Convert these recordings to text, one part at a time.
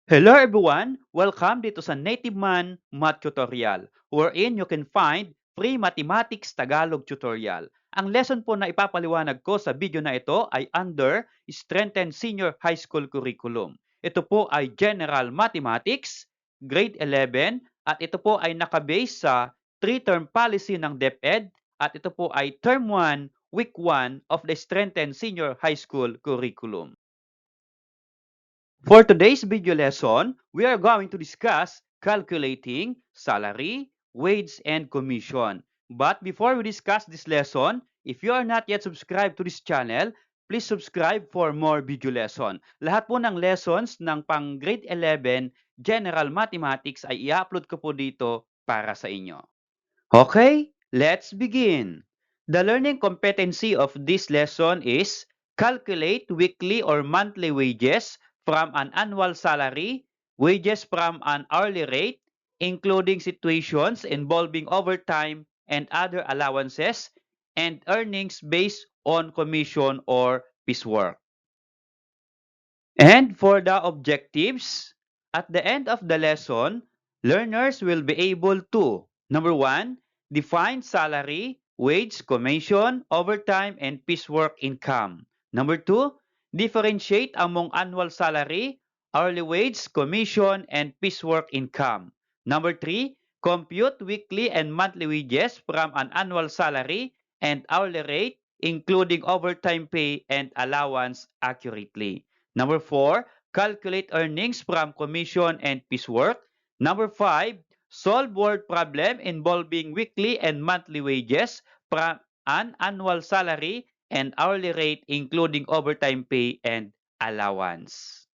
Hello everyone! Welcome dito sa Native Man Math Tutorial, wherein you can find free mathematics Tagalog tutorial. Ang lesson po na ipapaliwanag ko sa video na ito ay under Strengthened Senior High School Curriculum. Ito po ay General Mathematics, Grade 11, at ito po ay nakabase sa 3-term policy ng DepEd, at ito po ay Term 1, Week 1 of the Strengthened Senior High School Curriculum. For today's video lesson, we are going to discuss calculating salary, wage, and commission. But before we discuss this lesson, if you are not yet subscribed to this channel, please subscribe for more video lesson. Lahat po ng lessons ng pang grade 11 General Mathematics ay i-upload ko po dito para sa inyo. Okay, let's begin. The learning competency of this lesson is calculate weekly or monthly wages from an annual salary, wages from an hourly rate, including situations involving overtime and other allowances, and earnings based on commission or piecework. And for the objectives, at the end of the lesson, learners will be able to, number 1, define salary, wage, commission, overtime, and piecework income. Number 2, differentiate among annual salary, hourly wage, commission, and piecework income. Number 3, compute weekly and monthly wages from an annual salary and hourly rate, including overtime pay and allowance accurately. Number 4, calculate earnings from commission and piecework. Number 5, solve word problem involving weekly and monthly wages from an annual salary and hourly rate including overtime pay and allowance.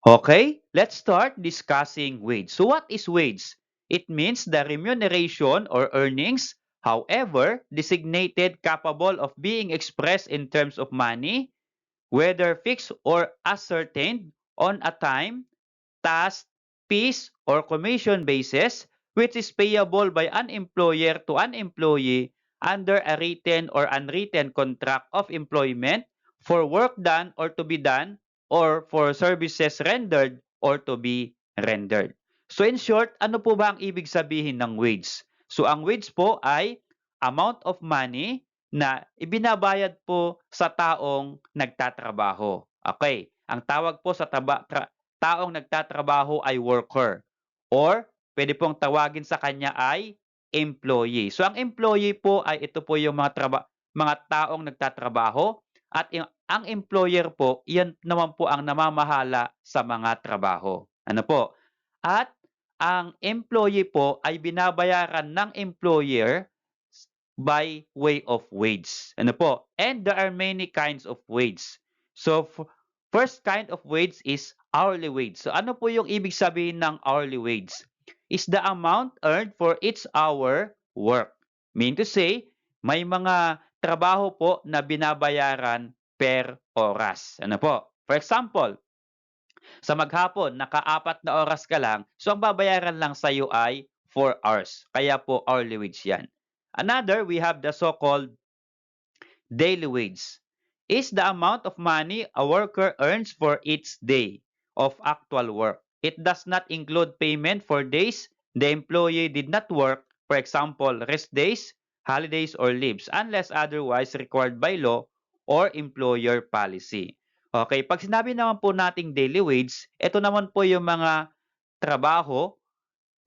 Okay, let's start discussing wage. So what is wage? It means the remuneration or earnings, however, designated capable of being expressed in terms of money, whether fixed or ascertained on a time, task, piece, or commission basis, which is payable by an employer to an employee under a written or unwritten contract of employment for work done or to be done or for services rendered or to be rendered. So in short, ano po ba ang ibig sabihin ng wage? So ang wage po ay amount of money na ibinabayad po sa taong nagtatrabaho. Okay, ang tawag po sa taong nagtatrabaho ay worker or pwede pong tawagin sa kanya ay employee. So ang employee po ay ito po yung mga taong nagtatrabaho at ang employer po, iyan naman po ang namamahala sa mga trabaho. Ano po? At ang employee po ay binabayaran ng employer by way of wage. Ano po? And there are many kinds of wage. So, first kind of wage is hourly wage. So, ano po yung ibig sabihin ng hourly wage? Is the amount earned for each hour work. Mean to say, may mga trabaho po na binabayaran per oras. Ano po? For example, sa maghapon, naka-4 na oras ka lang, so ang babayaran lang sa iyo ay 4 hours. Kaya po hourly wage yan. Another, we have the so-called daily wage. Is the amount of money a worker earns for each day of actual work. It does not include payment for days the employee did not work, for example, rest days, holidays, or leaves, unless otherwise required by law or employer policy. Okay, pag sinabi naman po nating daily wage, ito naman po yung mga trabaho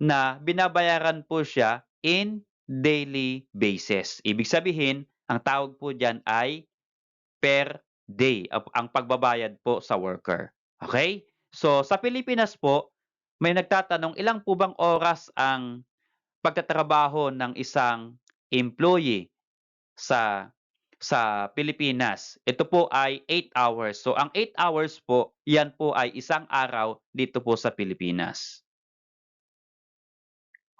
na binabayaran po siya in daily basis. Ibig sabihin, ang tawag po diyan ay per day, ang pagbabayad po sa worker. Okay? So, sa Pilipinas po, may nagtatanong ilang po bang oras ang pagtatrabaho ng isang employee sa sa Pilipinas. Ito po ay 8 hours. So, ang 8 hours po, yan po ay isang araw dito po sa Pilipinas.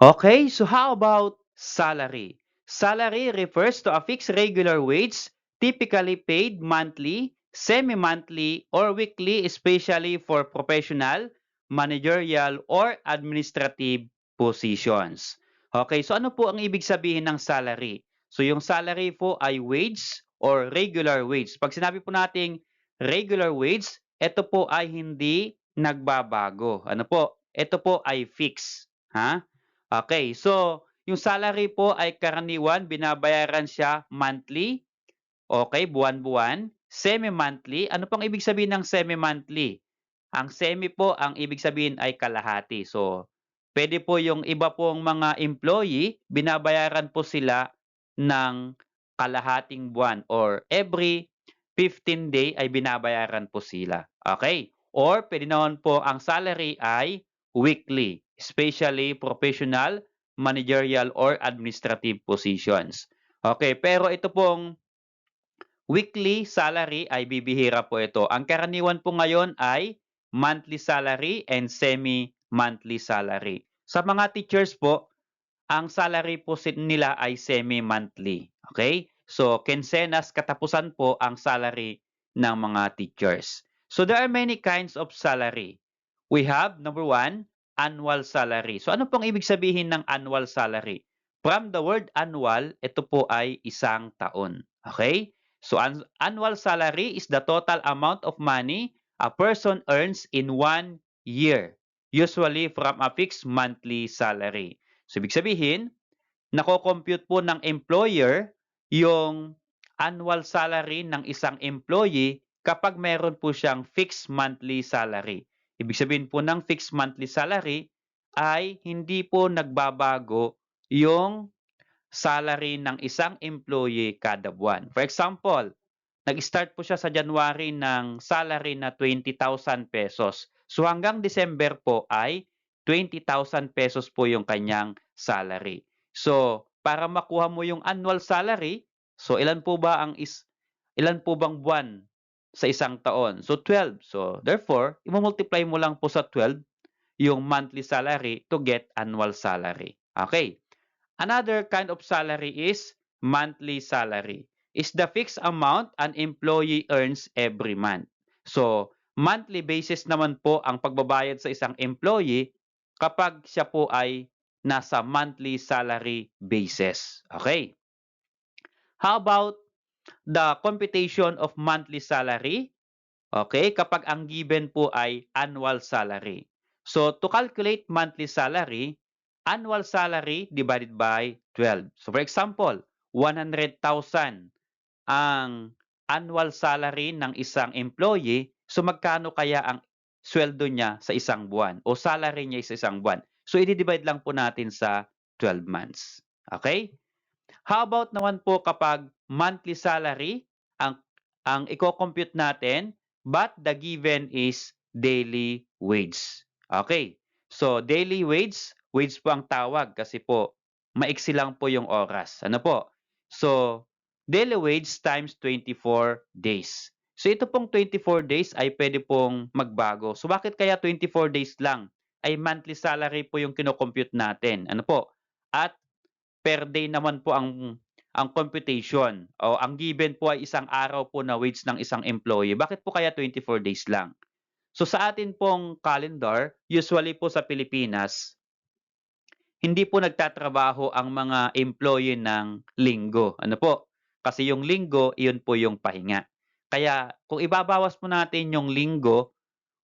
Okay, so how about salary? Salary refers to a fixed regular wage typically paid monthly, semi-monthly, or weekly, especially for professional, managerial, or administrative positions. Okay, so ano po ang ibig sabihin ng salary? So yung salary po ay wage or regular wage. Pag sinabi po nating regular wage, ito po ay hindi nagbabago. Ano po? Ito po ay fixed. Ha? Okay, so yung salary po ay karaniwan binabayaran siya monthly, okay, buwan-buwan, semi-monthly. Ano pong ibig sabihin ng semi-monthly? Ang semi po, ang ibig sabihin ay kalahati. So, pwede po yung iba pong mga employee, binabayaran po sila ng kalahating buwan or every 15 day ay binabayaran po sila. Okay? Or pwede naman po ang salary ay weekly, especially professional, managerial, or administrative positions. Okay, pero ito pong weekly salary ay bibihira po ito. Ang karaniwan po ngayon ay monthly salary and semi-monthly salary. Sa mga teachers po, ang salary po nila ay semi-monthly. Okay? So, kinsenas katapusan po ang salary ng mga teachers. So, there are many kinds of salary. We have, number one, annual salary. So, ano pong ibig sabihin ng annual salary? From the word annual, ito po ay isang taon. Okay? So, annual salary is the total amount of money a person earns in 1 year, usually from a fixed monthly salary. So, ibig sabihin, nako-compute po ng employer yung annual salary ng isang employee kapag meron po siyang fixed monthly salary. Ibig sabihin po ng fixed monthly salary ay hindi po nagbabago yung salary ng isang employee kada buwan. For example, nag-start po siya sa January ng salary na 20,000 pesos. So hanggang December po ay 20,000 pesos po yung kanyang salary. So, para makuha mo yung annual salary, so ilan po bang buwan sa isang taon? So 12. So therefore, i-multiply mo lang po sa 12 yung monthly salary to get annual salary. Okay. Another kind of salary is monthly salary. Is the fixed amount an employee earns every month. So, monthly basis naman po ang pagbabayad sa isang employee kapag siya po ay nasa monthly salary basis. Okay? How about the computation of monthly salary? Okay, kapag ang given po ay annual salary. So, to calculate monthly salary, annual salary divided by 12. So, for example, 100,000 ang annual salary ng isang employee. So, magkano kaya ang sweldo niya sa isang buwan o salary niya sa isang buwan? So, i-divide lang po natin sa 12 months. Okay? How about naman po kapag monthly salary, ang i-compute natin, but the given is daily wage. Okay. So, daily wage po ang tawag kasi po maiksi lang po yung oras. Ano po? So, daily wage times 24 days. So, ito pong 24 days ay pwede pong magbago. So, bakit kaya 24 days lang? Ay monthly salary po yung kinocompute natin. Ano po? At per day naman po ang computation o ang given po ay isang araw po na wage ng isang employee. Bakit po kaya 24 days lang? So sa atin pong calendar, usually po sa Pilipinas, hindi po nagtatrabaho ang mga employee ng linggo. Ano po? Kasi yung linggo, iyon po yung pahinga. Kaya kung ibabawas po natin yung linggo,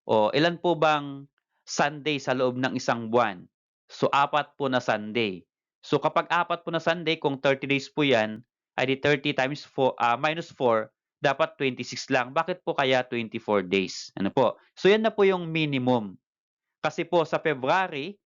o ilan po bang Sunday sa loob ng isang buwan? So, 4 po na Sunday. So, kapag 4 po na Sunday, kung 30 days po yan, ay di 30 times 4, minus 4, dapat 26 lang. Bakit po kaya 24 days? Ano po? So, yan na po yung minimum. Kasi po sa February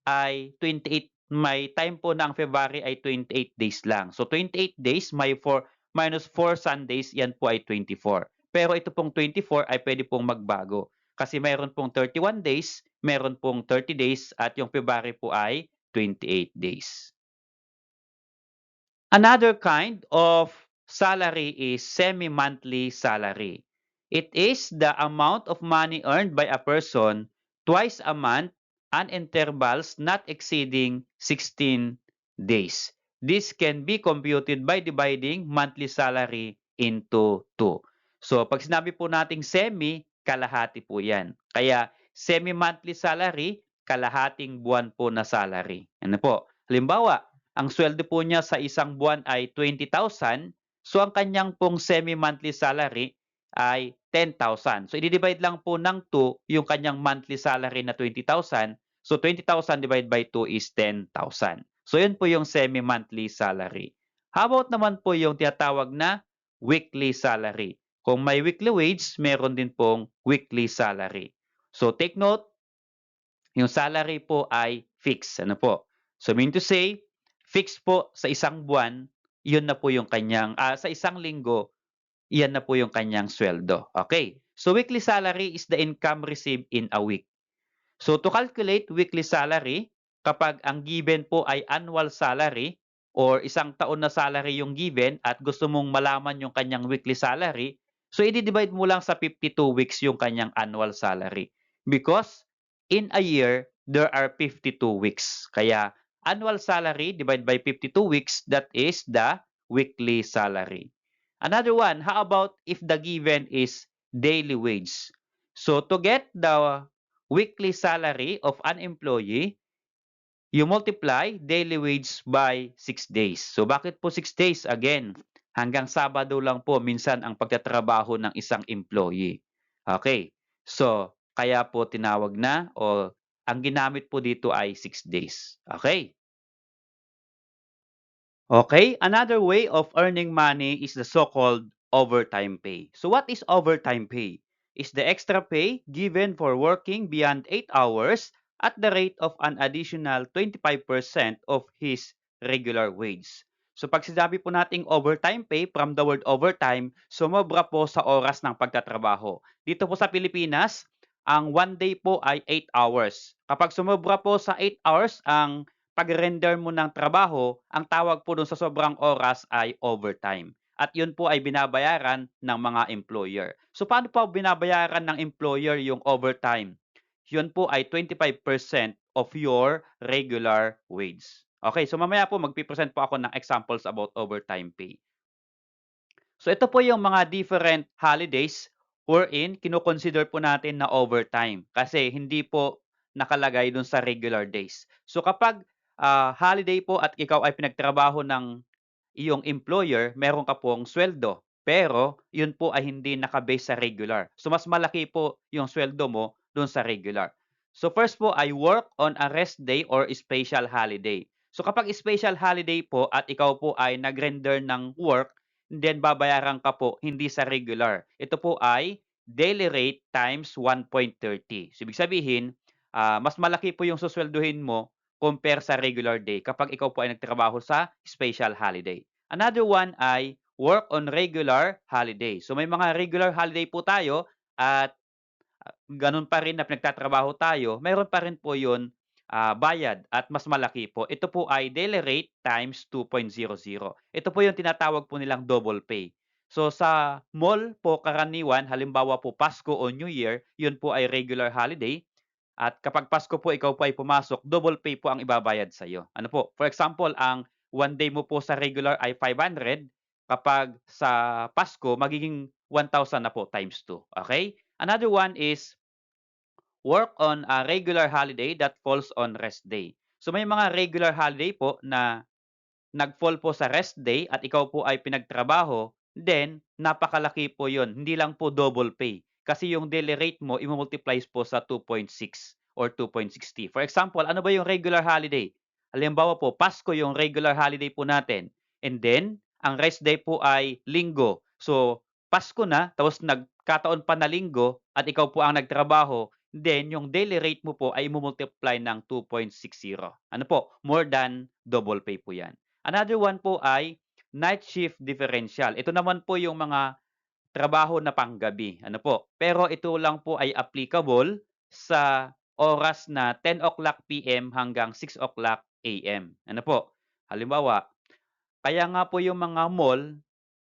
ay 28, may time po na ang February ay 28 days lang. So, 28 days, may 4, minus 4 Sundays, yan po ay 24. Pero ito pong 24 ay pwede pong magbago. Kasi mayroon pong 31 days, meron pong 30 days, at yung February po ay 28 days. Another kind of salary is semi-monthly salary. It is the amount of money earned by a person twice a month and intervals not exceeding 16 days. This can be computed by dividing monthly salary into 2. So, pag sinabi po nating semi, kalahati po yan. Kaya, semi-monthly salary, kalahating buwan po na salary. Ano po? Halimbawa, ang sweldo po niya sa isang buwan ay 20,000, so ang kanyang pong semi-monthly salary ay 10,000. So, i-divide lang po ng 2 yung kanyang monthly salary na 20,000. So, 20,000 divided by 2 is 10,000. So, yun po yung semi-monthly salary. How about naman po yung tinatawag na weekly salary? Kung may weekly wage, meron din pong weekly salary. So, take note, yung salary po ay fixed. Ano po? So, mean to say, fixed po sa isang buwan, yun na po yung kanyang, sa isang linggo, iyan na po yung kanyang sweldo. Okay. So, weekly salary is the income received in a week. So, to calculate weekly salary, kapag ang given po ay annual salary or isang taon na salary yung given at gusto mong malaman yung kanyang weekly salary, so i-divide mo lang sa 52 weeks yung kanyang annual salary. Because in a year, there are 52 weeks. Kaya annual salary divided by 52 weeks, that is the weekly salary. Another one, how about if the given is daily wage? So to get the weekly salary of an employee, you multiply daily wage by 6 days. So bakit po 6 days? Again, hanggang Sabado lang po minsan ang pagtatrabaho ng isang employee. Okay. So, kaya po tinawag na o ang ginamit po dito ay 6 days. Okay. Okay, another way of earning money is the so-called overtime pay. So what is overtime pay? Is the extra pay given for working beyond 8 hours at the rate of an additional 25% of his regular wage. So pag sinabi po nating overtime pay, from the word overtime, sumobra po sa oras ng pagtatrabaho. Dito po sa Pilipinas, ang 1 day po ay 8 hours. Kapag sumobra po sa 8 hours ang pag-render mo ng trabaho, ang tawag po dun sa sobrang oras ay overtime. At yun po ay binabayaran ng mga employer. So paano po binabayaran ng employer yung overtime? Yun po ay 25% of your regular wage. Okay, so mamaya po magpipresent po ako ng examples about overtime pay. So ito po yung mga different holidays wherein kino-consider po natin na overtime kasi hindi po nakalagay dun sa regular days. So kapag holiday po at ikaw ay pinagtrabaho ng iyong employer, meron ka pong sweldo. Pero yun po ay hindi nakabase sa regular. So mas malaki po yung sweldo mo dun sa regular. So first po ay work on a rest day or special holiday. So kapag special holiday po at ikaw po ay nag-render ng work, then babayaran ka po hindi sa regular. Ito po ay daily rate times 1.30. So ibig sabihin, mas malaki po yung suswelduhin mo compare sa regular day kapag ikaw po ay nagtrabaho sa special holiday. Another one ay work on regular holiday. So may mga regular holiday po tayo at ganun pa rin na pinagtatrabaho tayo, mayroon pa rin po yun bayad at mas malaki po. Ito po ay daily rate times 2.00. Ito po yung tinatawag po nilang double pay. So sa mall po karaniwan, halimbawa po Pasko o New Year, yun po ay regular holiday. At kapag Pasko po ikaw po ay pumasok, double pay po ang ibabayad sa iyo. Ano po? For example, ang 1 day mo po sa regular ay 500, kapag sa Pasko magiging 1,000 na po times 2. Okay? Another one is work on a regular holiday that falls on rest day. So may mga regular holiday po na nag-fall po sa rest day at ikaw po ay pinagtrabaho, then napakalaki po yon. Hindi lang po double pay. Kasi yung daily rate mo, i-multiplies po sa 2.6 or 2.60. For example, ano ba yung regular holiday? Halimbawa po, Pasko yung regular holiday po natin. And then, ang rest day po ay linggo. So, Pasko na, tapos nagkataon pa na linggo, at ikaw po ang nagtrabaho, then yung daily rate mo po ay i-multiply ng 2.60. Ano po? More than double pay po yan. Another one po ay night shift differential. Ito naman po yung mga trabaho na panggabi. Ano po? Pero ito lang po ay applicable sa oras na 10 o'clock PM hanggang 6 o'clock AM. Ano po? Halimbawa, kaya nga po yung mga mall,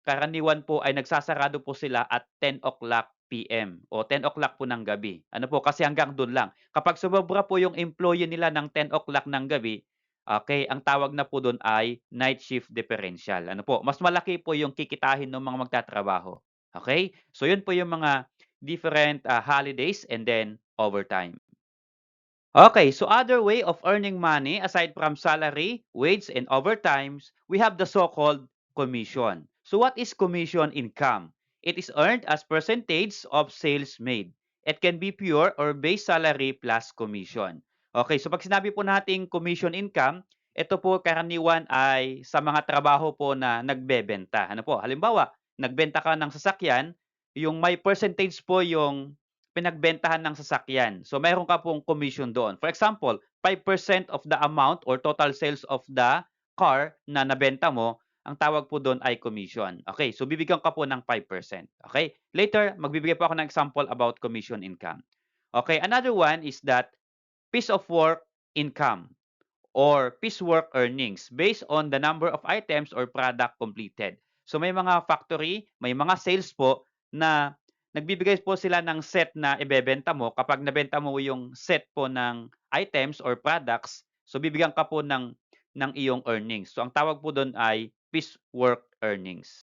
karaniwan po ay nagsasarado po sila at 10 o'clock PM o 10 o'clock po ng gabi. Ano po, kasi hanggang dun lang. Kapag sumobra po yung employee nila ng 10 o'clock ng gabi, okay, ang tawag na po dun ay night shift differential. Ano po, mas malaki po yung kikitahin ng mga magtatrabaho. Okay? So yun po yung mga different holidays and then overtime. Okay, so other way of earning money aside from salary, wage, and overtimes, we have the so-called commission. So what is commission income? It is earned as percentage of sales made. It can be pure or base salary plus commission. Okay, so pag sinabi po nating commission income, ito po karaniwan ay sa mga trabaho po na nagbebenta. Ano po? Halimbawa, nagbenta ka ng sasakyan, yung may percentage po yung pinagbentahan ng sasakyan. So, mayroon ka pong commission doon. For example, 5% of the amount or total sales of the car na nabenta mo, ang tawag po doon ay commission. Okay, so bibigyan ka po ng 5%. Okay, later, magbibigay po ako ng example about commission income. Okay, another one is that piece of work income or piecework earnings based on the number of items or product completed. So may mga factory, may mga sales po na nagbibigay po sila ng set na ibebenta mo. Kapag nabenta mo yung set po ng items or products, so bibigyan ka po ng iyong earnings. So ang tawag po doon ay piecework earnings.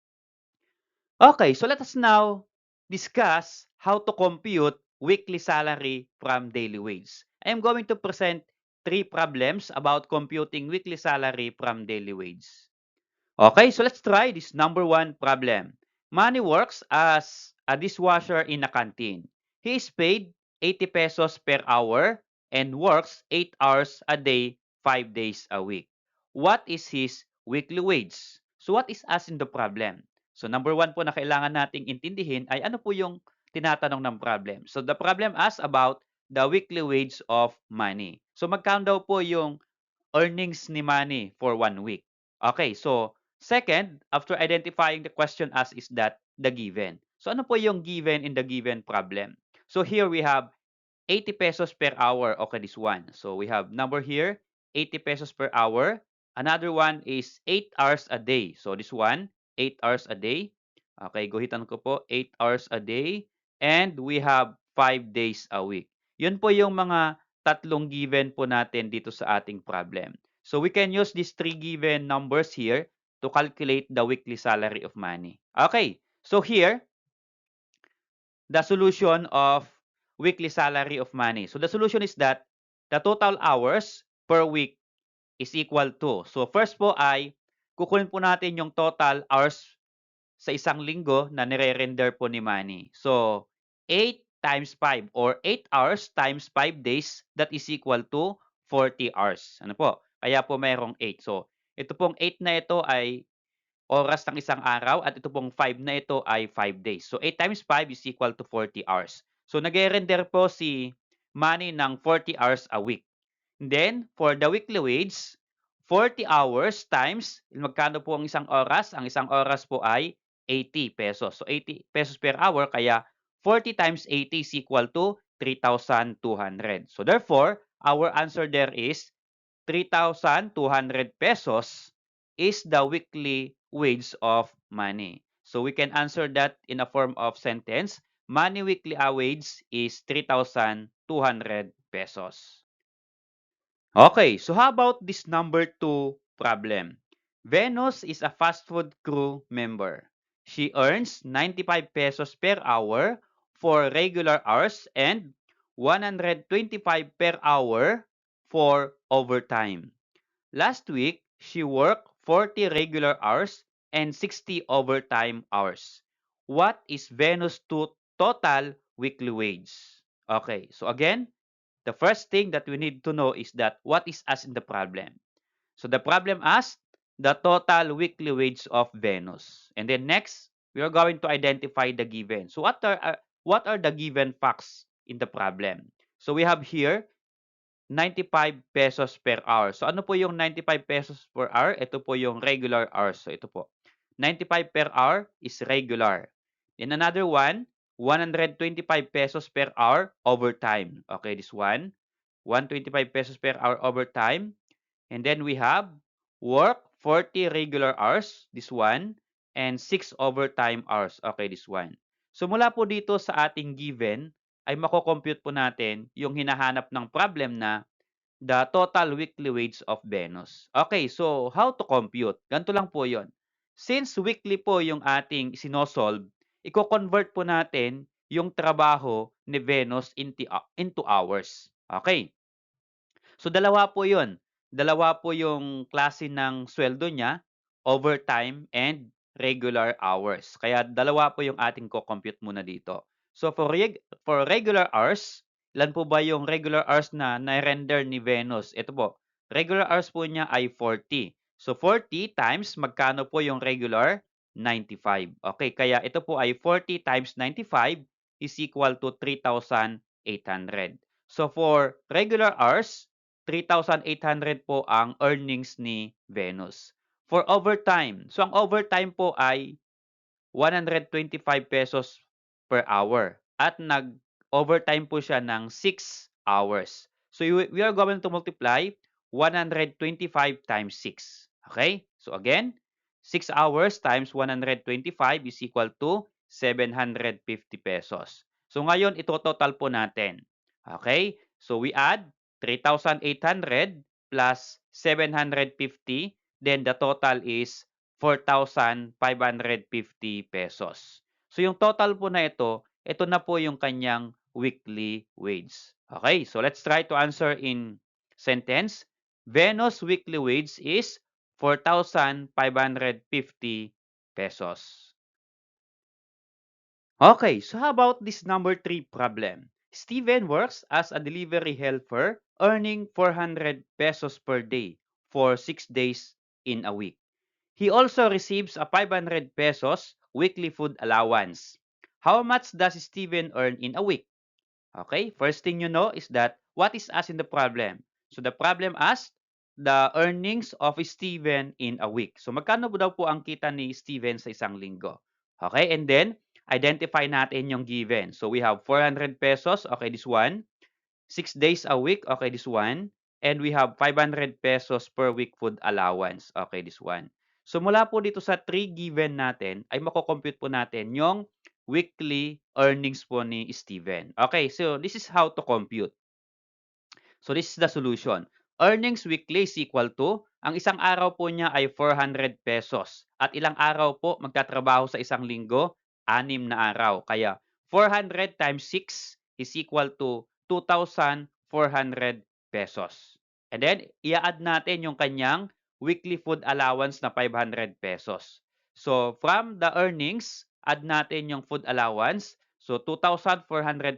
Okay, so let us now discuss how to compute weekly salary from daily wage. I am going to present three problems about computing weekly salary from daily wage. Okay, so let's try this number one problem. Manny works as a dishwasher in a canteen. He is paid 80 pesos per hour and works 8 hours a day, 5 days a week. What is his weekly wage? So what is as in the problem? So number one po na kailangan nating intindihin ay ano po yung tinatanong ng problem. So the problem asks about the weekly wage of Manny. So magkano daw po yung earnings ni Manny for 1 week? Okay, so second, after identifying the question asked is that the given. So ano po yung given in the given problem? So here we have 80 pesos per hour. Okay, this one. So we have number here, 80 pesos per hour. Another one is 8 hours a day. So this one, 8 hours a day. Okay, guhitan ko po, 8 hours a day. And we have 5 days a week. Yun po yung mga tatlong given po natin dito sa ating problem. So we can use these three given numbers here to calculate the weekly salary of Manny. Okay, so here, the solution of weekly salary of Manny. So the solution is that the total hours per week is equal to. So first po ay kukunin po natin yung total hours sa isang linggo na nire-render po ni Manny. So 8 times 5 or 8 hours times 5 days, that is equal to 40 hours. Ano po? Kaya po mayroong 8. So ito pong 8 na ito ay oras ng isang araw at ito pong 5 na ito ay 5 days. So 8 times 5 is equal to 40 hours. So nag-render po si Manny ng 40 hours a week. And then for the weekly wage, 40 hours times, magkano po ang isang oras? Ang isang oras po ay 80 pesos. So 80 pesos per hour, kaya 40 times 80 is equal to 3,200. So therefore, our answer there is 3,200 pesos is the weekly wage of Manny. So we can answer that in a form of sentence. Manny weekly wage is 3,200 pesos. Okay, so how about this number two problem? Venus is a fast food crew member. She earns 95 pesos per hour for regular hours and 125 per hour for overtime. Last week, she worked 40 regular hours and 60 overtime hours. What is Venus' total weekly wage? Okay, so again, the first thing that we need to know is that what is as in the problem. So the problem asks the total weekly wage of Venus. And then next, we are going to identify the given. So what are the given facts in the problem? So we have here 95 pesos per hour. So ano po yung 95 pesos per hour? Ito po yung regular hours. So ito po. 95 per hour is regular. In another one, 125 pesos per hour overtime. Okay, this one. 125 pesos per hour overtime. And then we have work 40 regular hours. This one. And 6 overtime hours. Okay, this one. So mula po dito sa ating given, ay mako-compute po natin yung hinahanap ng problem na the total weekly wage of Venus. Okay, so how to compute? Ganito lang po yon. Since weekly po yung ating sinosolve, i-convert po natin yung trabaho ni Venus into hours. Okay. So dalawa po yon. Dalawa po yung klase ng sweldo niya, overtime and regular hours. Kaya dalawa po yung ating ko-compute muna dito. So for regular hours, ilan po ba yung regular hours na na-render ni Venus? Ito po, regular hours po niya ay 40. So 40 times magkano po yung regular? 95. Okay, kaya ito po ay 40 times 95 is equal to 3,800. So for regular hours, 3,800 po ang earnings ni Venus. For overtime, so ang overtime po ay 125 pesos per hour at nag-overtime po siya ng 6 hours. So we are going to multiply 125 times 6. Okay? So again, 6 hours times 125 is equal to 750 pesos. So ngayon, ito total po natin. Okay? So we add 3,800 plus 750, then the total is 4,550 pesos. So yung total po na ito na po yung kanyang weekly wage. Okay, so let's try to answer in sentence. Venus weekly wage is 4,550 pesos. Okay, so how about this number 3 problem? Steven works as a delivery helper earning 400 pesos per day for 6 days in a week. He also receives a 500 pesos weekly food allowance. How much does Steven earn in a week? Okay, first thing you know is that what is asked in the problem? So the problem asked the earnings of Steven in a week. So magkano daw po ang kita ni Steven sa isang linggo? Okay, and then identify natin yung given. So we have 400 pesos, okay, this one. 6 days a week, okay, this one. And we have 500 pesos per week food allowance, okay, this one. So mula po dito sa 3 given natin, ay mako-compute po natin yung weekly earnings po ni Steven. Okay, so this is how to compute. So this is the solution. Earnings weekly is equal to, ang isang araw po niya ay 400 pesos. At ilang araw po magtatrabaho sa isang linggo? 6 na araw. Kaya 400 times 6 is equal to 2,400 pesos. And then, i-add natin yung kanyang weekly food allowance na 500 pesos. So, from the earnings, add natin yung food allowance. So, 2,400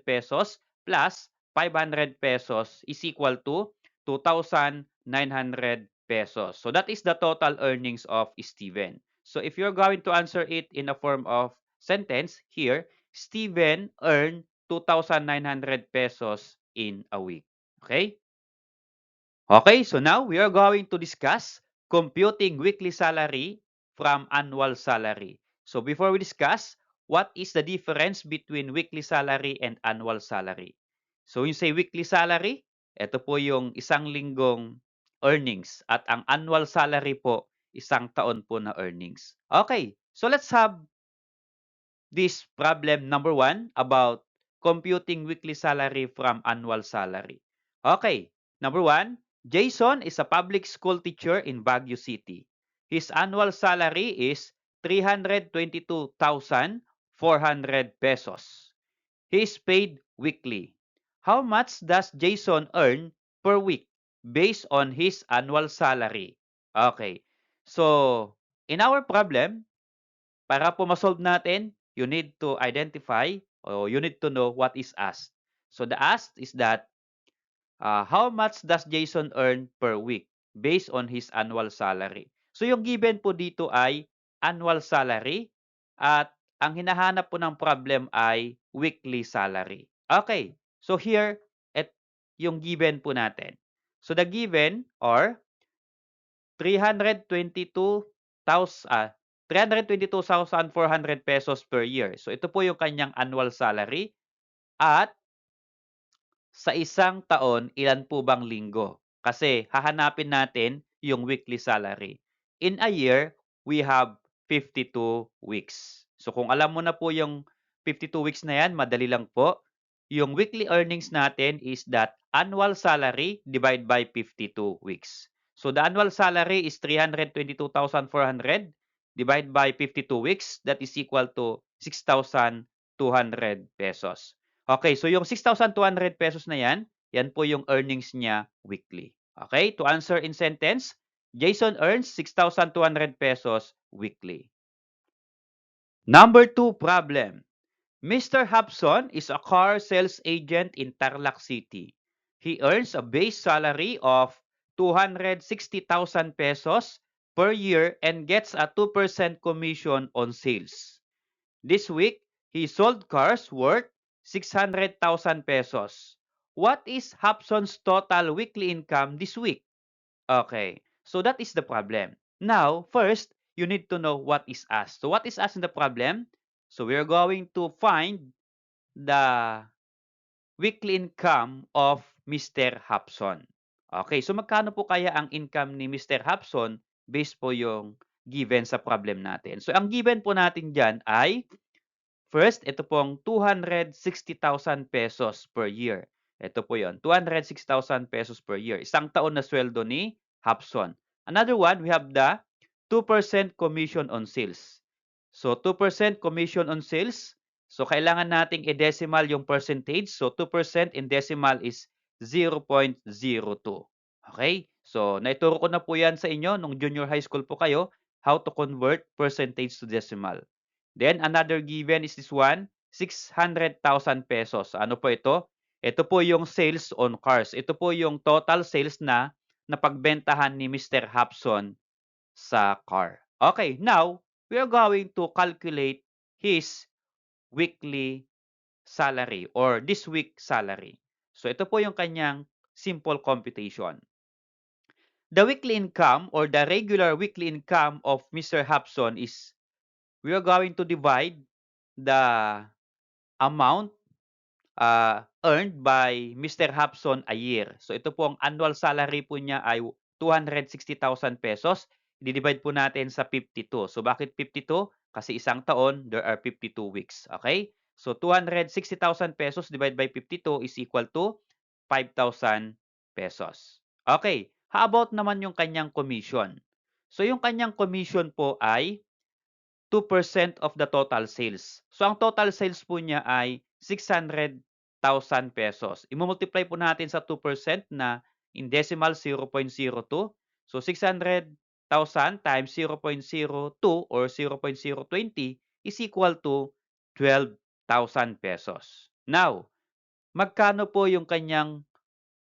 pesos plus 500 pesos is equal to 2,900 pesos. So, that is the total earnings of Steven. So, if you're going to answer it in a form of sentence, here, Steven earned 2,900 pesos in a week. Okay? Okay, so now we are going to discuss computing weekly salary from annual salary. So before we discuss, what is the difference between weekly salary and annual salary? So yung say weekly salary, ito po yung isang linggong earnings at ang annual salary po, isang taon po na earnings. Okay, so let's have this problem number 1 about computing weekly salary from annual salary. Okay, number 1, Jason is a public school teacher in Baguio City. His annual salary is 322,400 pesos. He is paid weekly. How much does Jason earn per week based on his annual salary? Okay, so in our problem, para po ma-solve natin, you need to identify or you need to know what is asked. So the asked is that how much does Jason earn per week based on his annual salary? So yung given po dito ay annual salary at ang hinahanap po ng problem ay weekly salary. Okay, so here at yung given po natin. So the given or 322,400 pesos per year. So ito po yung kanyang annual salary at sa isang taon, ilan po bang linggo? Kasi hahanapin natin yung weekly salary. In a year, we have 52 weeks. So kung alam mo na po yung 52 weeks na yan, madali lang po. Yung weekly earnings natin is that annual salary divided by 52 weeks. So the annual salary is 322,400 divided by 52 weeks. That is equal to 6,200 pesos. Okay, so yung 6,200 pesos na yan, yan po yung earnings niya weekly. Okay, to answer in sentence, Jason earns 6,200 pesos weekly. Number 2 problem. Mr. Hobson is a car sales agent in Tarlac City. He earns a base salary of 260,000 pesos per year and gets a 2% commission on sales. This week, he sold cars worth 600,000 pesos. What is Hobson's total weekly income this week? Okay, so that is the problem. Now, first, you need to know what is asked. So what is asked in the problem? So we are going to find the weekly income of Mr. Hobson. Okay, so magkano po kaya ang income ni Mr. Hobson based po yung given sa problem natin. So ang given po natin dyan ay first, ito pong 260,000 pesos per year. Ito po yon, 260,000 pesos per year. Isang taon na sweldo ni Hobson. Another one, we have the 2% commission on sales. So 2% commission on sales. So kailangan nating i-decimal yung percentage. So 2% in decimal is 0.02. Okay? So naituro ko na po yan sa inyo nung junior high school po kayo how to convert percentage to decimal. Then another given is this one, 600,000 pesos. Ano po ito? Ito po yung sales on cars. Ito po yung total sales na napagbentahan ni Mr. Hobson sa car. Okay, now we are going to calculate his weekly salary or this week salary. So ito po yung kanyang simple computation. The weekly income or the regular weekly income of Mr. Hobson is we are going to divide the amount earned by Mr. Hobson a year. So ito po ang annual salary po niya ay 260,000 pesos. I-divide po natin sa 52. So bakit 52? Kasi isang taon, there are 52 weeks. Okay? So 260,000 pesos divided by 52 is equal to 5,000 pesos. Okay. How about naman yung kanyang commission? So yung kanyang commission po ay 2% of the total sales. So ang total sales po niya ay 600,000 pesos. I-multiply po natin sa 2% na in decimal 0.02. So 600,000 times 0.02 or 0.020 is equal to 12,000 pesos. Now, magkano po yung kanyang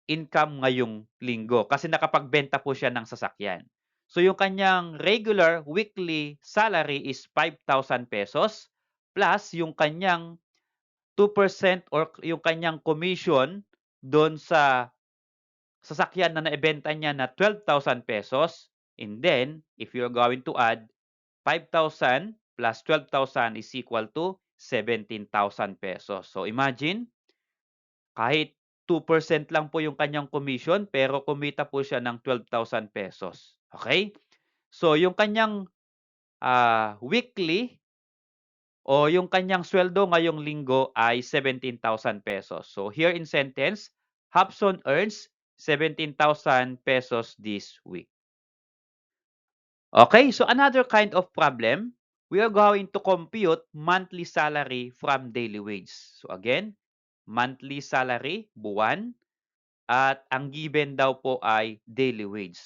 income ngayong linggo kasi nakapagbenta po siya ng sasakyan. So yung kanyang regular weekly salary is 5,000 pesos plus yung kanyang 2% or yung kanyang commission doon sa sasakyan na naibenta niya na 12,000 pesos. And then, if you're going to add 5,000 plus 12,000 is equal to 17,000 pesos. So imagine, kahit 2% lang po yung kanyang commission pero kumita po siya ng 12,000 pesos. Okay? So yung kanyang weekly o yung kanyang sweldo ngayong linggo ay 17,000 pesos. So here in sentence, Hobson earns 17,000 pesos this week. Okay, so another kind of problem, we are going to compute monthly salary from daily wage. So again, monthly salary, buwan, at ang given daw po ay daily wage.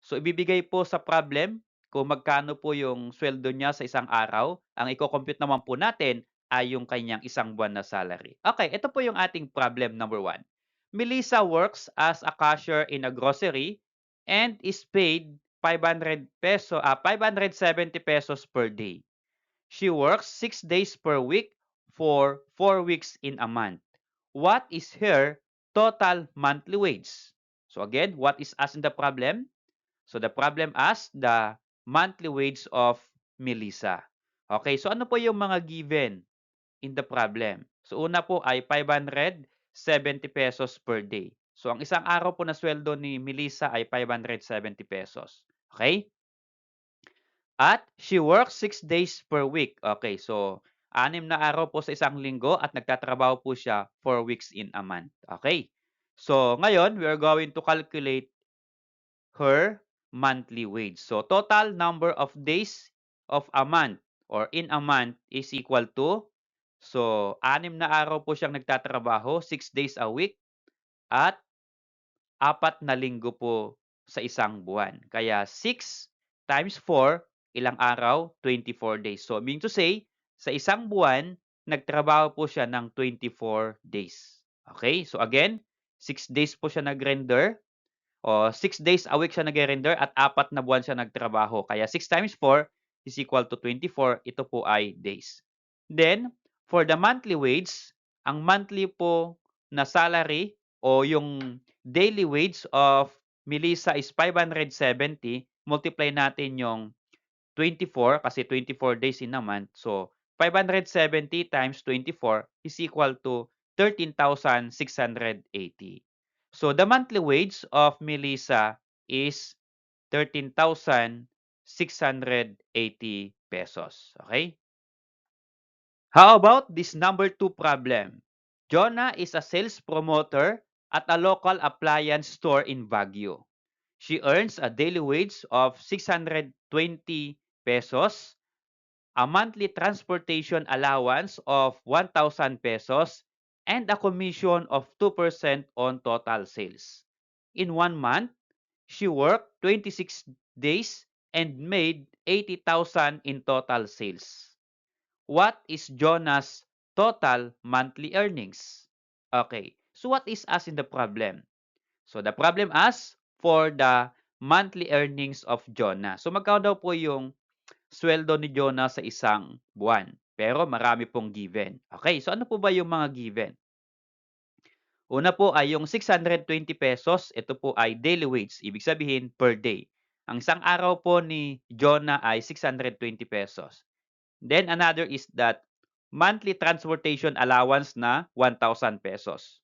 So ibibigay po sa problem kung magkano po yung sweldo niya sa isang araw. Ang i-compute naman po natin ay yung kanyang isang buwan na salary. Okay, ito po yung ating problem number 1. Melissa works as a cashier in a grocery and is paid 570 pesos per day. She works 6 days per week for 4 weeks in a month. What is her total monthly wage? So again, what is asked in the problem? So the problem asks the monthly wage of Melissa. Okay, so ano po yung mga given in the problem? So una po ay 570 pesos per day. So ang isang araw po na sweldo ni Melissa ay 570 pesos. Okay? At she works 6 days per week. Okay, so 6 na araw po sa isang linggo at nagtatrabaho po siya 4 weeks in a month. Okay? So ngayon, we are going to calculate her monthly wage. So total number of days of a month or in a month is equal to, so 6 na araw po siyang nagtatrabaho, 6 days a week, at 4 na linggo po sa isang buwan. Kaya 6 times 4, ilang araw? 24 days. So mean to say, Sa isang buwan, nagtrabaho po siya ng 24 days. Okay? So again, 6 days po siya nag-render o 6 days a week siya nag-render at 4 na buwan siya nagtrabaho. Kaya 6 times 4 is equal to 24. Ito po ay days. Then, for the monthly wage, ang monthly po na salary o yung daily wage of Melissa is 570. Multiply natin yung 24 kasi 24 days in a month. So, 570 times 24 is equal to 13,680. So, the monthly wage of Melissa is 13,680 pesos. Okay? How about this number 2 problem? Jonah is a sales promoter at a local appliance store in Baguio. She earns a daily wage of 620 pesos, a monthly transportation allowance of 1,000 pesos, and a commission of 2% on total sales. In 1 month, she worked 26 days and made 80,000 in total sales. What is Jonah's total monthly earnings? Okay, so what is as in the problem? So the problem asks for the monthly earnings of Jonah. So magkano daw po yung sweldo ni Jonah sa isang buwan? Pero marami pong given. Okay, so ano po ba yung mga given? Una po ay yung 620 pesos. Ito po ay daily wage. Ibig sabihin per day. Ang isang araw po ni Jonah ay 620 pesos. Then another is that monthly transportation allowance na 1,000 pesos.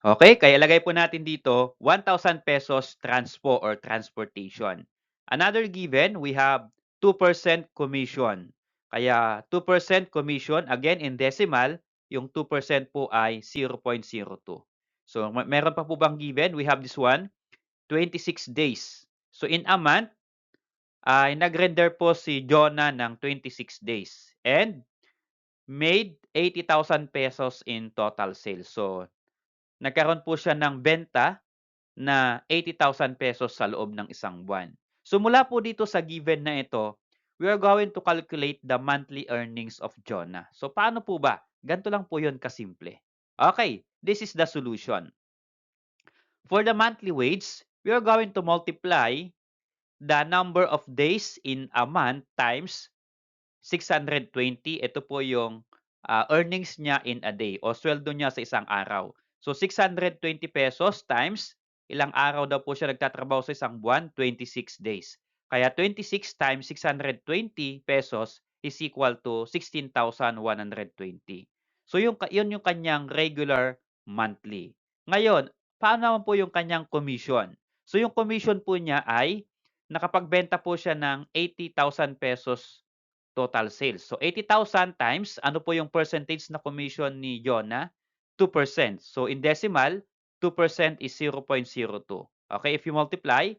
Okay, kaya lagay po natin dito 1,000 pesos transpo or transportation. Another given, we have 2% commission. Kaya 2% commission, again in decimal, yung 2% po ay 0.02. So meron pa po bang given? We have this one, 26 days. So in a month, ay nag-render po si Jonah ng 26 days and made 80,000 pesos in total sales. So nagkaroon po siya ng benta na 80,000 pesos sa loob ng isang buwan. So mula po dito sa given na ito, we are going to calculate the monthly earnings of Jonah. So paano po ba? Ganito lang po yun kasimple. Okay, this is the solution. For the monthly wage, we are going to multiply the number of days in a month times 620. Ito po yung earnings niya in a day o sweldo niya sa isang araw. So 620 pesos times ilang araw daw po siya nagtatrabaho sa isang buwan? 26 days. Kaya 26 times 620 pesos is equal to 16,120. So yun yung kanyang regular monthly. Ngayon, paano naman po yung kanyang commission? So yung commission po niya ay nakapagbenta po siya ng 80,000 pesos total sales. So 80,000 times, ano po yung percentage na commission ni Jonah? 2%. So in decimal, 2% is 0.02. Okay, if you multiply,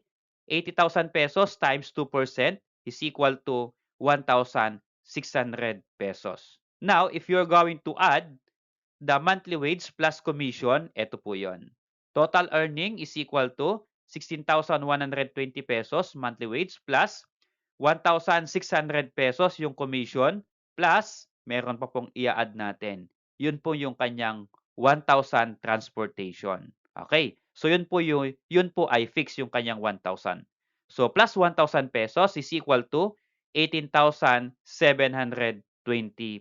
80,000 pesos times 2% is equal to 1,600 pesos. Now, if you're going to add the monthly wage plus commission, ito po yon. Total earning is equal to 16,120 pesos monthly wage plus 1,600 pesos yung commission plus meron pa pong i-add natin. Yun po yung kanyang 1,000 transportation. Okay? So yun po ay fix yung kanyang 1,000. So plus 1,000 pesos is equal to 18,720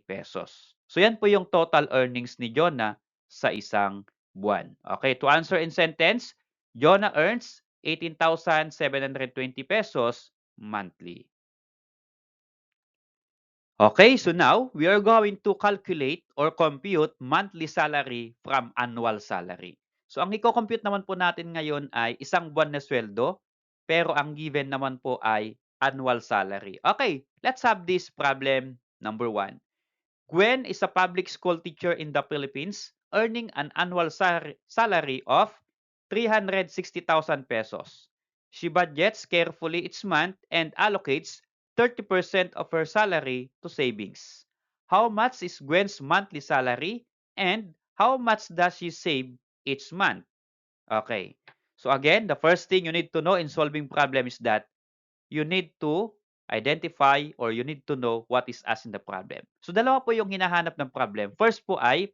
pesos. So yan po yung total earnings ni Jonah sa isang buwan. Okay, to answer in sentence, Jonah earns 18,720 pesos monthly. Okay, so now we are going to calculate or compute monthly salary from annual salary. So ang i-compute naman po natin ngayon ay isang buwan na sweldo, pero ang given naman po ay annual salary. Okay, let's have this problem number 1. Gwen is a public school teacher in the Philippines earning an annual salary of 360,000 pesos. She budgets carefully each month and allocates 30% of her salary to savings. How much is Gwen's monthly salary and how much does she save each month? Okay. So again, the first thing you need to know in solving problem is that you need to identify or you need to know what is asked in the problem. So dalawa po yung hinahanap ng problem. First po ay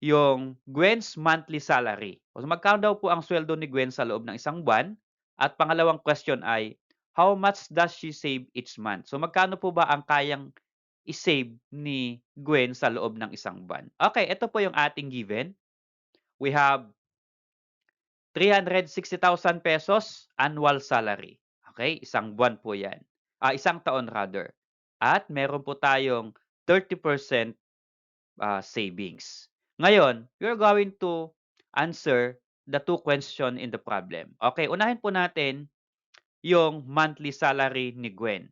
yung Gwen's monthly salary. So magkano daw po ang sweldo ni Gwen sa loob ng isang buwan? At pangalawang question ay, how much does she save each month? So magkano po ba ang kayang i-save ni Gwen sa loob ng isang buwan? Okay, ito po yung ating given. We have 360,000 pesos annual salary. Okay, isang buwan po yan. Isang taon rather. At meron po tayong 30% savings. Ngayon, you're going to answer the two question in the problem. Okay, unahin po natin yung monthly salary ni Gwen.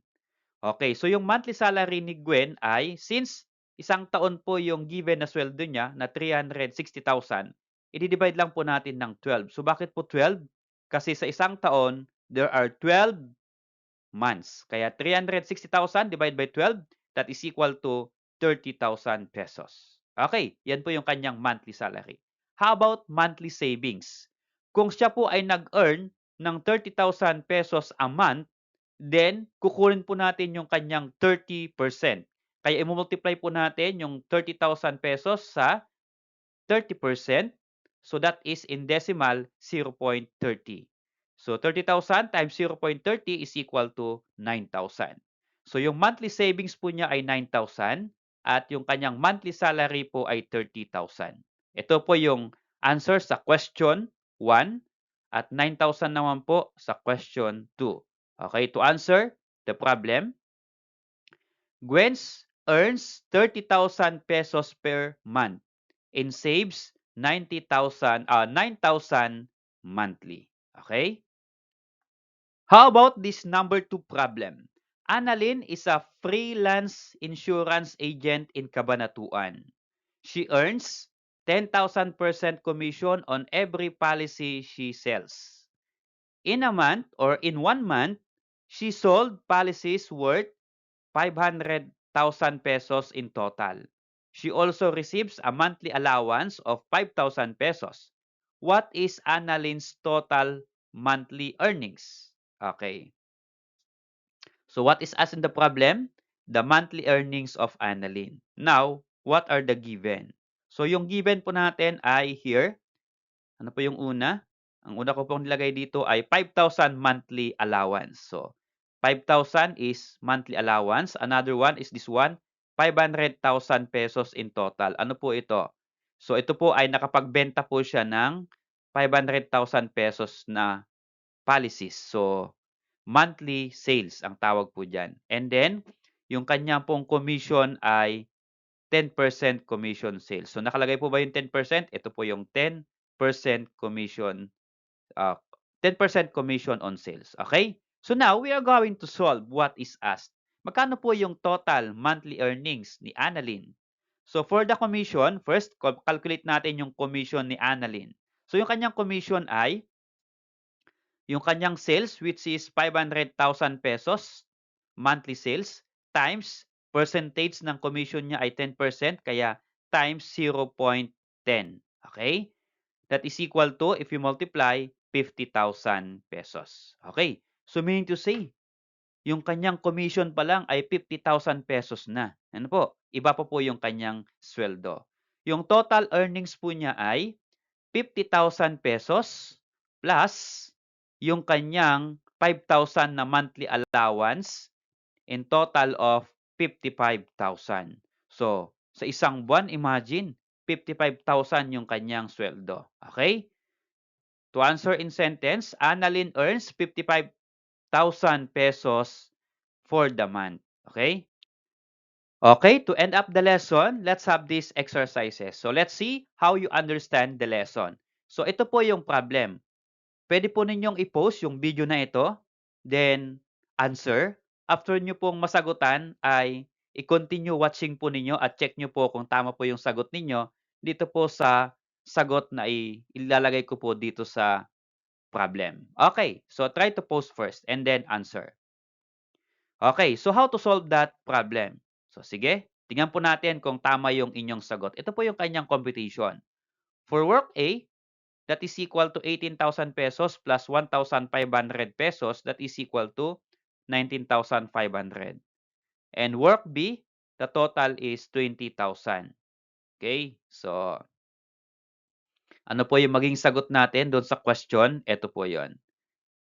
Okay, so yung monthly salary ni Gwen ay, since isang taon po yung given na sweldo niya na 360,000, i-divide lang po natin ng 12. So bakit po 12? Kasi sa isang taon, there are 12 months. Kaya 360,000 divided by 12, that is equal to 30,000 pesos. Okay, yan po yung kanyang monthly salary. How about monthly savings? Kung siya po ay nag-earn ng 30,000 pesos a month, then kukunin po natin yung kanyang 30%. Kaya i-multiply po natin yung 30,000 pesos sa 30%. So that is in decimal 0.30. So 30,000 times 0.30 is equal to 9,000. So yung monthly savings po niya ay 9,000 at yung kanyang monthly salary po ay 30,000. Ito po yung answer sa question 1 at 9,000 naman po sa question 2. Okay, to answer the problem, Gwen earns 30,000 pesos per month and saves 9,000 monthly. Okay? How about this number 2 problem? Annalyn is a freelance insurance agent in Cabanatuan. She earns 10,000% commission on every policy she sells. In a month or in 1 month, she sold policies worth 500,000 pesos in total. She also receives a monthly allowance of 5,000 pesos. What is Annalyn's total monthly earnings? Okay. So what is asked in the problem? The monthly earnings of Annalyn. Now, what are the given? So yung given po natin ay here. Ano po yung una? Ang una ko pong nilagay dito ay 5,000 monthly allowance. So 5,000 is monthly allowance. Another one is this one, 500,000 pesos in total. Ano po ito? So ito po ay nakapagbenta po siya ng 500,000 pesos na policies. So monthly sales ang tawag po dyan. And then, yung kanya pong commission ay 10% commission sales. So nakalagay po ba yung 10%? Ito po yung 10% commission, 10% commission on sales. Okay? So now, we are going to solve what is asked. Magkano po yung total monthly earnings ni Annalyn? So for the commission, first, calculate natin yung commission ni Annalyn. So yung kanyang commission ay yung kanyang sales, which is 500,000 pesos monthly sales, times percentage ng commission niya ay 10%, kaya times 0.10. Okay? That is equal to, if you multiply, 50,000 pesos. Okay? So meaning to say, yung kanyang commission pa lang ay 50,000 pesos na. Ano po? Iba pa po yung kanyang sweldo. Yung total earnings po niya ay 50,000 pesos plus yung kanyang 5,000 na monthly allowance in total of 55,000. So, sa isang buwan, imagine, 55,000 yung kanyang sweldo. Okay? To answer in sentence, Annalyn earns 55,000 pesos for the month. Okay? Okay, to end up the lesson, let's have these exercises. So, let's see how you understand the lesson. So, ito po yung problem. Pwede po ninyong i-post yung video na ito, then answer. After nyo pong masagutan ay i-continue watching po ninyo at check nyo po kung tama po yung sagot ninyo dito po sa sagot na ilalagay ko po dito sa problem. Okay, so try to post first and then answer. Okay, so how to solve that problem? So sige, tingnan po natin kung tama yung inyong sagot. Ito po yung kanyang computation. For work A, that is equal to 18,000 pesos plus 1,500 pesos, that is equal to 19,500. And work B, the total is 20,000. Okay? So, ano po yung maging sagot natin doon sa question? Ito po yon.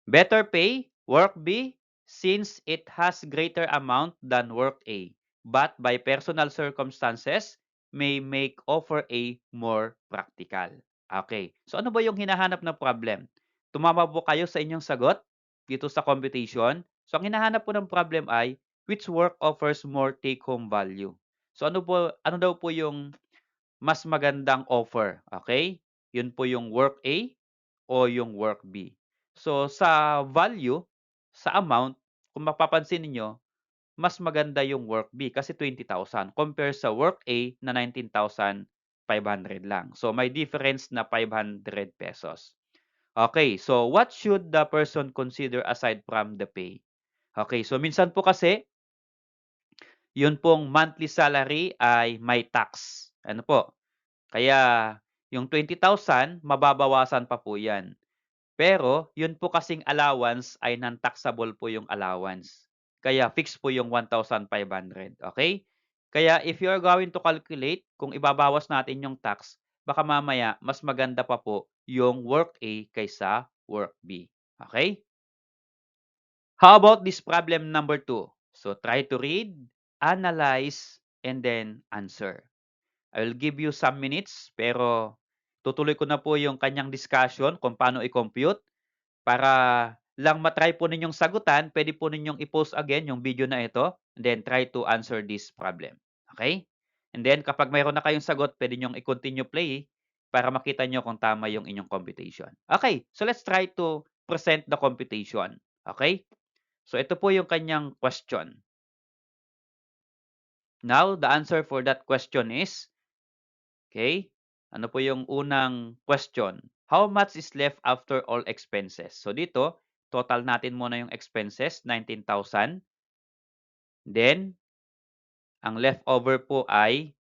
Better pay, work B, since it has greater amount than work A, but by personal circumstances, may make offer A more practical. Okay. So ano ba yung hinahanap na problem? Tumama po kayo sa inyong sagot dito sa computation. So ang hinahanap po ng problem ay which work offers more take-home value. So ano daw po yung mas magandang offer? Okay? Yun po yung work A o yung work B. So, sa value, sa amount, kung mapapansin niyo mas maganda yung work B kasi 20,000 compare sa work A na 19,500 lang. So, may difference na 500 pesos. Okay, so what should the person consider aside from the pay? Okay, so minsan po kasi, yun pong monthly salary ay may tax. Ano po? Kaya, yung 20,000, mababawasan pa po yan. Pero, yun po kasing allowance ay non-taxable po yung allowance. Kaya, fixed po yung 1,500. Okay? Kaya, if you are going to calculate, kung ibabawas natin yung tax, baka mamaya, mas maganda pa po yung work A kaysa work B. Okay? How about this problem number 2? So, try to read, analyze, and then answer. I will give you some minutes, pero tutuloy ko na po yung kanyang discussion kung paano i-compute. Para lang matry po ninyong sagutan, pwede po ninyong i-post again yung video na ito and then try to answer this problem. Okay? And then kapag mayroon na kayong sagot, pwede nyong i-continue play para makita nyo kung tama yung inyong computation. Okay, so let's try to present the computation. Okay? So ito po yung kanyang question. Now, the answer for that question is, okay, ano po yung unang question? How much is left after all expenses? So dito, total natin muna yung expenses, 19,000. Then, ang leftover po ay,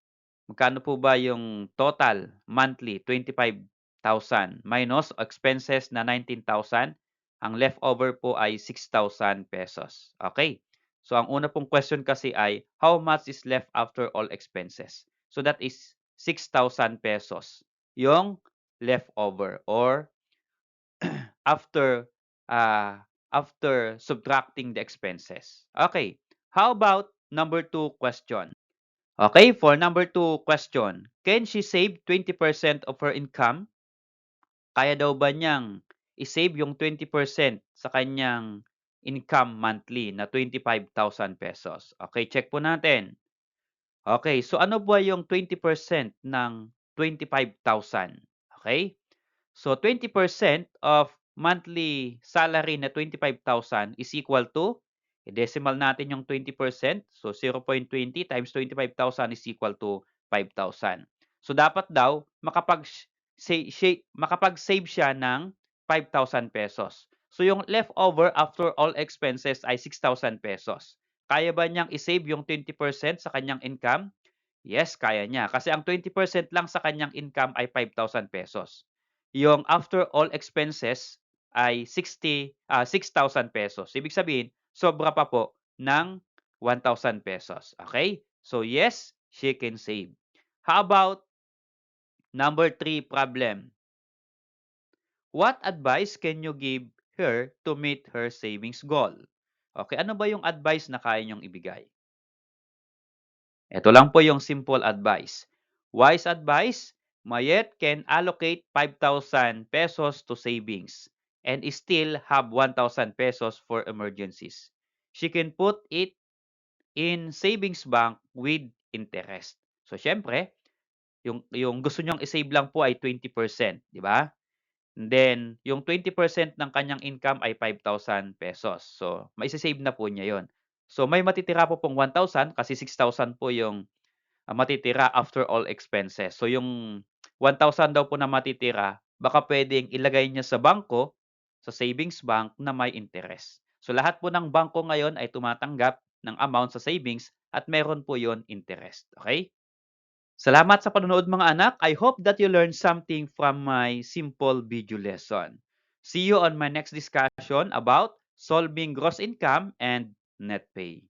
magkano po ba yung total monthly? 25,000 minus expenses na 19,000. Ang leftover po ay 6,000 pesos. Okay. So, ang una pong question kasi ay, how much is left after all expenses? So, that is 6,000 pesos. Yung leftover or after after subtracting the expenses. Okay. How about number 2 question? Okay, for number 2 question, can she save 20% of her income? Kaya daw ba niyang i-save yung 20% sa kanyang income monthly na 25,000 pesos? Okay, check po natin. Okay, so ano ba yung 20% ng 25,000? Okay? So 20% of monthly salary na 25,000 is equal to, i-decimal natin yung 20%. So 0.20 times 25,000 is equal to 5,000. So dapat daw makapag-save siya ng 5,000 pesos. So yung leftover after all expenses ay 6,000 pesos. Kaya ba niyang i-save yung 20% sa kanyang income? Yes, kaya niya. Kasi ang 20% lang sa kanyang income ay 5,000 pesos. Yung after all expenses ay 6,000 pesos. Ibig sabihin, sobra pa po ng 1,000 pesos. Okay? So yes, she can save. How about number 3 problem? What advice can you give her to meet her savings goal? Okay, ano ba yung advice na kaya niyong ibigay? Ito lang po yung simple advice. Wise advice, Mayet can allocate 5,000 pesos to savings and still have 1,000 pesos for emergencies. She can put it in savings bank with interest. So, syempre, yung gusto niyong i-save lang po ay 20%, di ba? And then, yung 20% ng kanyang income ay 5,000 pesos. So, maisi-save na po niya yon. So, may matitira po pong 1,000 kasi 6,000 po yung matitira after all expenses. So, yung 1,000 daw po na matitira, baka pwedeng ilagay niya sa bangko, sa savings bank na may interest. So, lahat po ng bangko ngayon ay tumatanggap ng amount sa savings at meron po yon interest. Okay? Salamat sa panonood mga anak. I hope that you learned something from my simple video lesson. See you on my next discussion about solving gross income and net pay.